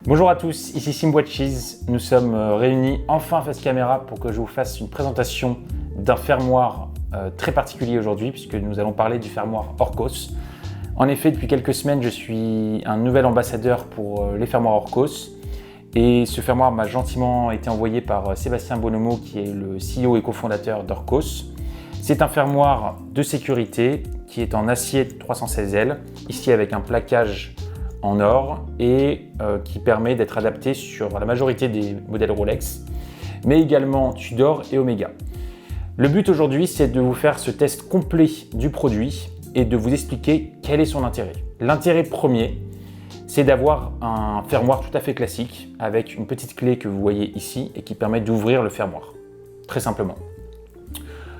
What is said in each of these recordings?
Bonjour à tous, ici SimWatches. Nous sommes réunis enfin face caméra pour que je vous fasse une présentation d'un fermoir très particulier aujourd'hui, puisque nous allons parler du fermoir Orcos. En effet, depuis quelques semaines, je suis un nouvel ambassadeur pour les fermoirs Orcos. Et ce fermoir m'a gentiment été envoyé par Sébastien Bonomo, qui est le CEO et cofondateur d'Orcos. C'est un fermoir de sécurité qui est en acier 316L, ici avec un plaquage en or et qui permet d'être adapté sur la majorité des modèles Rolex, mais également Tudor et Omega. Le but aujourd'hui, c'est de vous faire ce test complet du produit et de vous expliquer quel est son intérêt. L'intérêt premier, c'est d'avoir un fermoir tout à fait classique avec une petite clé que vous voyez ici et qui permet d'ouvrir le fermoir, très simplement.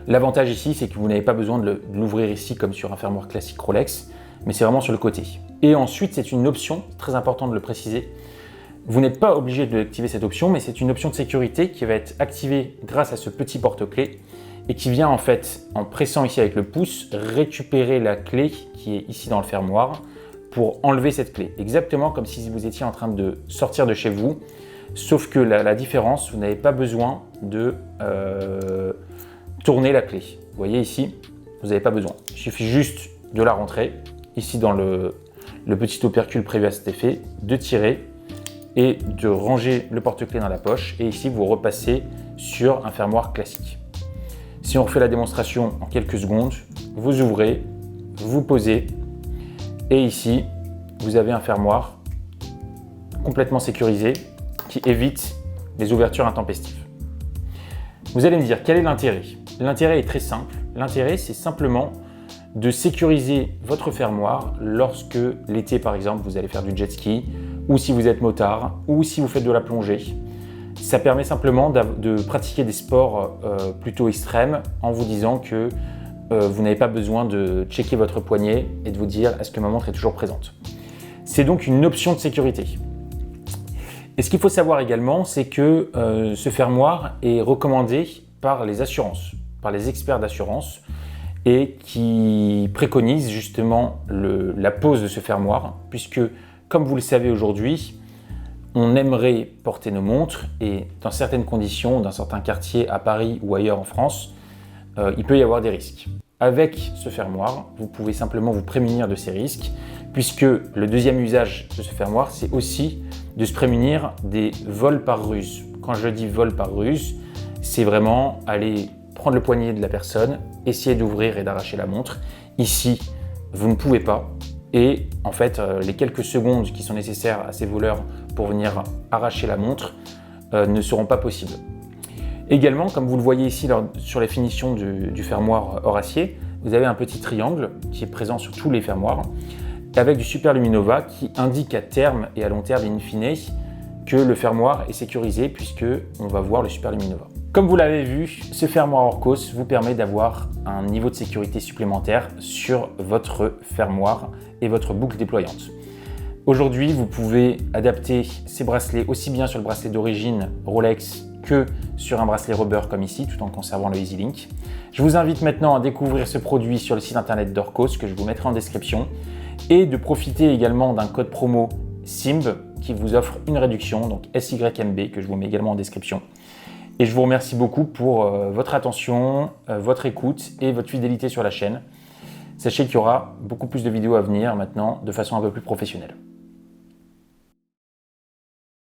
L'avantage ici, c'est que vous n'avez pas besoin de l'ouvrir ici comme sur un fermoir classique Rolex, mais c'est vraiment sur le côté. Et ensuite, c'est une option, très important de le préciser. Vous n'êtes pas obligé d'activer cette option, mais c'est une option de sécurité qui va être activée grâce à ce petit porte-clés et qui vient en fait, en pressant ici avec le pouce, récupérer la clé qui est ici dans le fermoir pour enlever cette clé. Exactement comme si vous étiez en train de sortir de chez vous, sauf que la différence, vous n'avez pas besoin de tourner la clé. Vous voyez ici, vous n'avez pas besoin. Il suffit juste de la rentrer ici dans le petit opercule prévu à cet effet, de tirer et de ranger le porte-clés dans la poche. Et ici, vous repassez sur un fermoir classique. Si on refait la démonstration en quelques secondes, vous ouvrez, vous posez et ici, vous avez un fermoir complètement sécurisé qui évite les ouvertures intempestives. Vous allez me dire, quel est l'intérêt? L'intérêt est très simple. L'intérêt, c'est simplement de sécuriser votre fermoir lorsque l'été, par exemple, vous allez faire du jet ski, ou si vous êtes motard, ou si vous faites de la plongée. Ça permet simplement de pratiquer des sports plutôt extrêmes en vous disant que vous n'avez pas besoin de checker votre poignet et de vous dire est-ce que ma montre est toujours présente. C'est donc une option de sécurité. Et ce qu'il faut savoir également, c'est que ce fermoir est recommandé par les assurances, par les experts d'assurance, et qui préconise justement la pose de ce fermoir, puisque comme vous le savez aujourd'hui, on aimerait porter nos montres et dans certaines conditions, dans certains quartiers à Paris ou ailleurs en France, il peut y avoir des risques. Avec ce fermoir, vous pouvez simplement vous prémunir de ces risques, puisque le deuxième usage de ce fermoir, c'est aussi de se prémunir des vols par ruse. Quand je dis vol par ruse, c'est vraiment aller prendre le poignet de la personne, essayer d'ouvrir et d'arracher la montre. Ici, vous ne pouvez pas. Et en fait, les quelques secondes qui sont nécessaires à ces voleurs pour venir arracher la montre ne seront pas possibles. Également, comme vous le voyez ici sur les finitions du fermoir hors acier, vous avez un petit triangle qui est présent sur tous les fermoirs avec du Superluminova qui indique à terme et à long terme in fine que le fermoir est sécurisé puisque on va voir le Superluminova. Comme vous l'avez vu, ce fermoir Orcos vous permet d'avoir un niveau de sécurité supplémentaire sur votre fermoir et votre boucle déployante. Aujourd'hui, vous pouvez adapter ces bracelets aussi bien sur le bracelet d'origine Rolex que sur un bracelet rubber comme ici, tout en conservant le EasyLink. Je vous invite maintenant à découvrir ce produit sur le site internet d'Orcos que je vous mettrai en description et de profiter également d'un code promo SIMB qui vous offre une réduction, donc SYMB, que je vous mets également en description. Et je vous remercie beaucoup pour votre attention, votre écoute et votre fidélité sur la chaîne. Sachez qu'il y aura beaucoup plus de vidéos à venir maintenant de façon un peu plus professionnelle.